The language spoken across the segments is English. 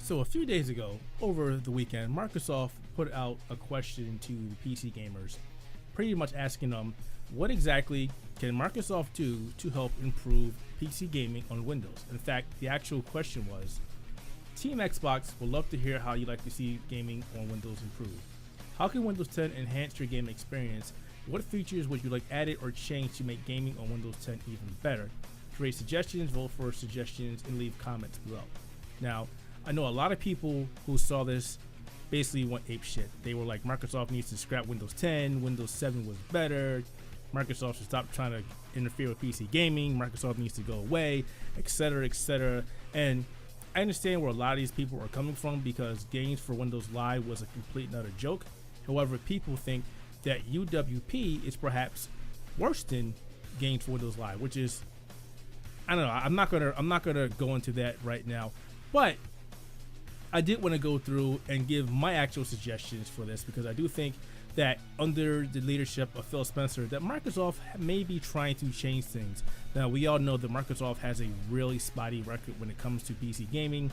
So a few days ago, over the weekend, Microsoft put out a question to PC gamers, pretty much asking them, what exactly can Microsoft do to help improve PC gaming on Windows? In fact, the actual question was, Team Xbox would love to hear how you'd like to see gaming on Windows improve. How can Windows 10 enhance your gaming experience? What features would you like added or changed to make gaming on Windows 10 even better? Create suggestions, vote for suggestions, and leave comments below. Now, I know a lot of people who saw this basically went ape shit. They were like, Microsoft needs to scrap Windows 10, Windows 7 was better, Microsoft should stop trying to interfere with PC gaming, Microsoft needs to go away, etc., etc. And I understand where a lot of these people are coming from because games for Windows Live was a complete and utter joke. However, people think that UWP is perhaps worse than games for Windows Live, which is, I don't know. I'm not gonna go into that right now, but I did want to go through and give my actual suggestions for this because I do think that under the leadership of Phil Spencer that Microsoft may be trying to change things. Now, we all know that Microsoft has a really spotty record when it comes to PC gaming.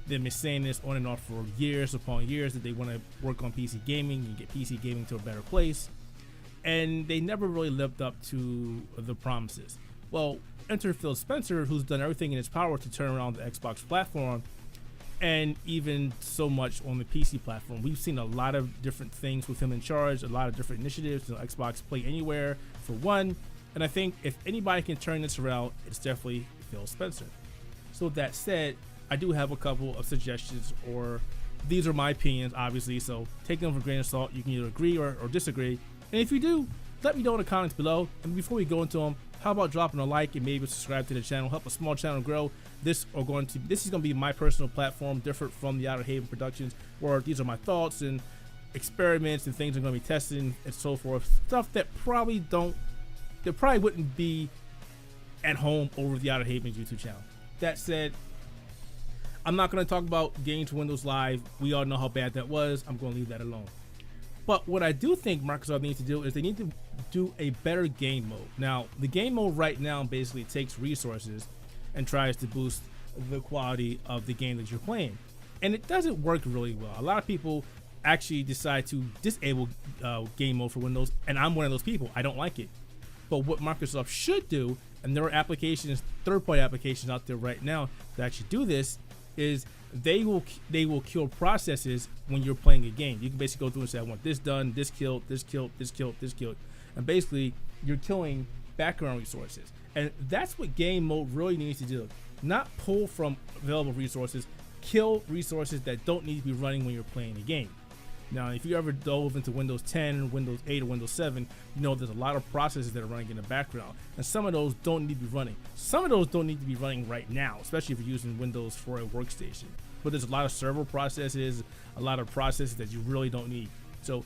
They've been saying this on and off for years upon years that they want to work on PC gaming and get PC gaming to a better place, and they never really lived up to the promises. Well, enter Phil Spencer, who's done everything in his power to turn around the Xbox platform, and even so much on the PC platform. We've seen a lot of different things with him in charge, a lot of different initiatives. Xbox Play Anywhere for one, and I think if anybody can turn this around, it's definitely Phil Spencer. So with that said, I do have a couple of suggestions, or these are my opinions, obviously, so take them with a grain of salt. You can either agree or disagree, and if you do, let me know in the comments below. And before we go into them, how about dropping a like and maybe subscribe to the channel, help a small channel grow. This is going to be my personal platform, different from the Outerhaven Productions, where these are my thoughts and experiments and things I'm going to be testing and so forth. Stuff that probably wouldn't be at home over the Outerhaven YouTube channel. That said, I'm not going to talk about games for Windows Live. We all know how bad that was. I'm going to leave that alone. But what I do think Microsoft needs to do is they need to do a better game mode. Now, the game mode right now basically takes resources and tries to boost the quality of the game that you're playing. And it doesn't work really well. A lot of people actually decide to disable game mode for Windows, and I'm one of those people. I don't like it. But what Microsoft should do, and there are applications, third-party applications out there right now that actually do this, is they will kill processes when you're playing a game. You can basically go through and say, I want this done, this killed, this killed, this killed, this killed. And basically, you're killing background resources. And that's what game mode really needs to do. Not pull from available resources, kill resources that don't need to be running when you're playing a game. Now, if you ever dove into Windows 10, Windows 8, or Windows 7, you know there's a lot of processes that are running in the background. And some of those don't need to be running. Some of those don't need to be running right now, especially if you're using Windows for a workstation. But there's a lot of server processes, a lot of processes that you really don't need. So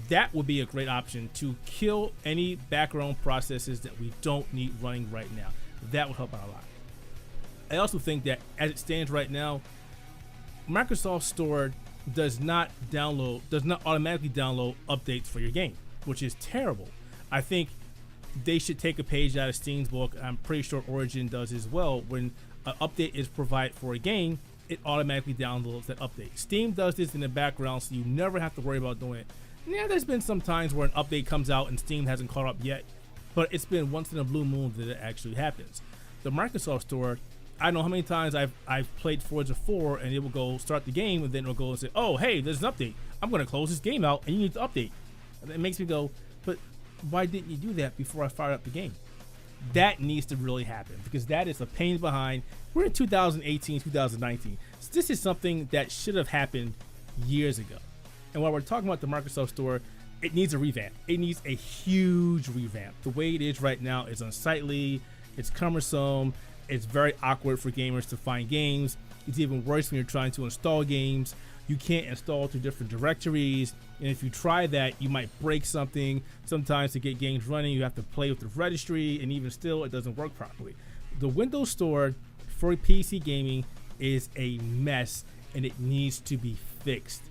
that would be a great option to kill any background processes that we don't need running right now. That would help out a lot. I also think that as it stands right now, Microsoft Store does not automatically download updates for your game, which is terrible. I think they should take a page out of Steam's book. I'm pretty sure Origin does as well. When an update is provided for a game, it automatically downloads that update. Steam does this in the background, so you never have to worry about doing it. Yeah, there's been some times where an update comes out and Steam hasn't caught up yet, but it's been once in a blue moon that it actually happens. The Microsoft Store, I don't know how many times I've played Forza 4 and it will go start the game and then it'll go and say, oh, hey, there's an update. I'm going to close this game out and you need to update. And it makes me go, but why didn't you do that before I fired up the game? That needs to really happen because that is a pain behind. We're in 2018, 2019. So this is something that should have happened years ago. And while we're talking about the Microsoft Store, it needs a revamp. It needs a huge revamp. The way it is right now is unsightly. It's cumbersome. It's very awkward for gamers to find games. It's even worse when you're trying to install games. You can't install to different directories. And if you try that, you might break something. Sometimes to get games running, you have to play with the registry, and even still, it doesn't work properly. The Windows Store for PC gaming is a mess, and it needs to be fixed.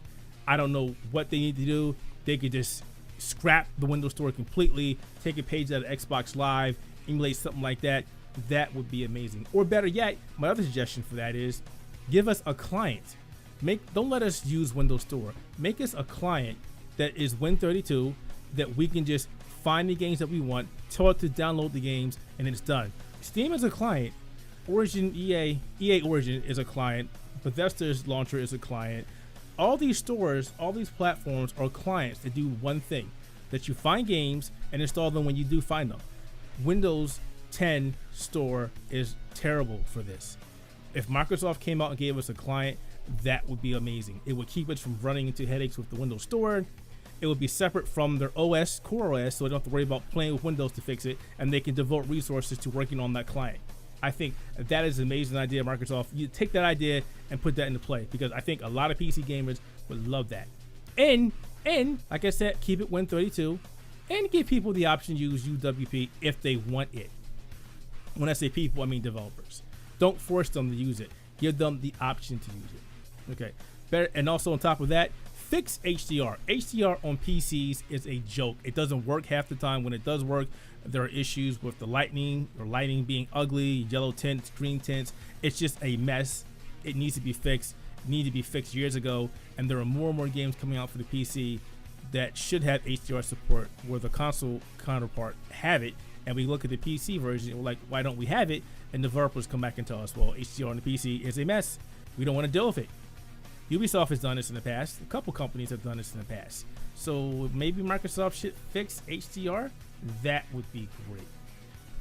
I don't know what they need to do. They could just scrap the Windows Store completely, take a page out of Xbox Live, emulate something like that. That would be amazing. Or better yet, my other suggestion for that is give us a client. Don't let us use Windows Store. Make us a client that is Win32 that we can just find the games that we want, tell it to download the games, and it's done. Steam is a client. Origin, EA Origin is a client. Bethesda's launcher is a client. All these stores, all these platforms are clients that do one thing, that you find games and install them when you do find them. Windows 10 Store is terrible for this. If Microsoft came out and gave us a client, that would be amazing. It would keep us from running into headaches with the Windows Store. It would be separate from their OS, core OS, so they don't have to worry about playing with Windows to fix it, and they can devote resources to working on that client. I think that is an amazing idea, Microsoft. You take that idea and put that into play, because I think a lot of PC gamers would love that. And like I said, keep it Win32 and give people the option to use UWP if they want it. When I say people, I mean developers. Don't force them to use it. Give them the option to use it. Okay. Better, and also on top of that, fix HDR. HDR on PCs is a joke. It doesn't work half the time. When it does work, there are issues with the lighting being ugly, yellow tints, green tints. It's just a mess. It needs to be fixed. It needed to be fixed years ago, and there are more and more games coming out for the PC that should have HDR support, where the console counterpart have it, and we look at the PC version and we're like, why don't we have it? And developers come back and tell us, well, HDR on the PC is a mess. We don't want to deal with it. Ubisoft has done this in the past. A couple companies have done this in the past. So maybe Microsoft should fix HDR. That would be great.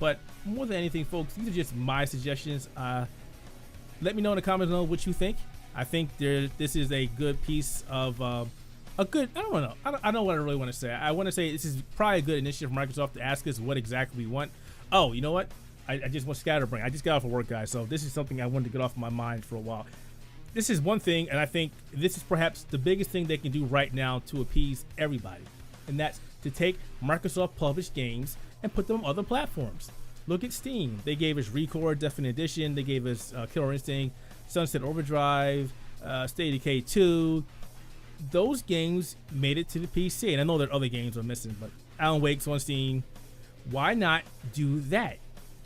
But more than anything, folks, these are just my suggestions. Let me know in the comments below what you think. I think this is a good piece of I don't know. I know what I really want to say. I want to say this is probably a good initiative for Microsoft to ask us what exactly we want. Oh, you know what? I just want scatterbrain. I just got off of work, guys. So this is something I wanted to get off my mind for a while. This is one thing, and I think this is perhaps the biggest thing they can do right now to appease everybody, and that's to take Microsoft published games and put them on other platforms. Look at Steam. They gave us Record Definite Edition. They gave us Killer Instinct, Sunset Overdrive, State of Decay 2. Those games made it to the PC, and I know there are other games are missing, but Alan Wake's on Steam. Why not do that?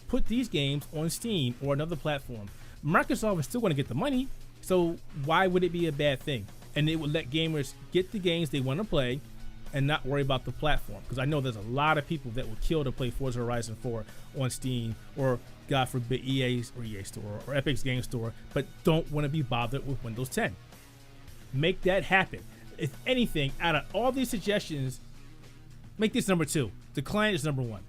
Put these games on Steam or another platform. Microsoft is still going to get the money, so why would it be a bad thing? And it would let gamers get the games they want to play and not worry about the platform. Because I know there's a lot of people that would kill to play Forza Horizon 4 on Steam, or God forbid EA Store or Epic's Game Store, but don't want to be bothered with Windows 10. Make that happen. If anything, out of all these suggestions, make this number 2. The client is number 1.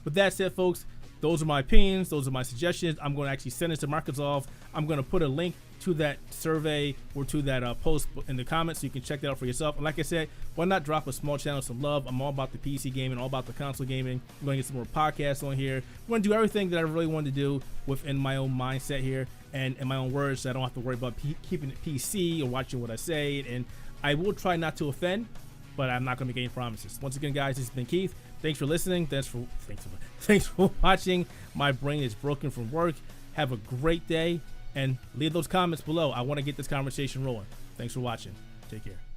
With that said, folks, those are my opinions. Those are my suggestions. I'm going to actually send this to Microsoft. I'm going to put a link to that survey or to that post in the comments so you can check that out for yourself. And like I said, why not drop a small channel some love? I'm all about the PC gaming, all about the console gaming. I'm going to get some more podcasts on here. I'm going to do everything that I really wanted to do within my own mindset here and in my own words, so I don't have to worry about keeping it PC or watching what I say. And I will try not to offend, but I'm not going to make any promises. Once again, guys, this has been Keith. Thanks for listening. Thanks for watching. My brain is broken from work. Have a great day, and leave those comments below. I want to get this conversation rolling. Thanks for watching. Take care.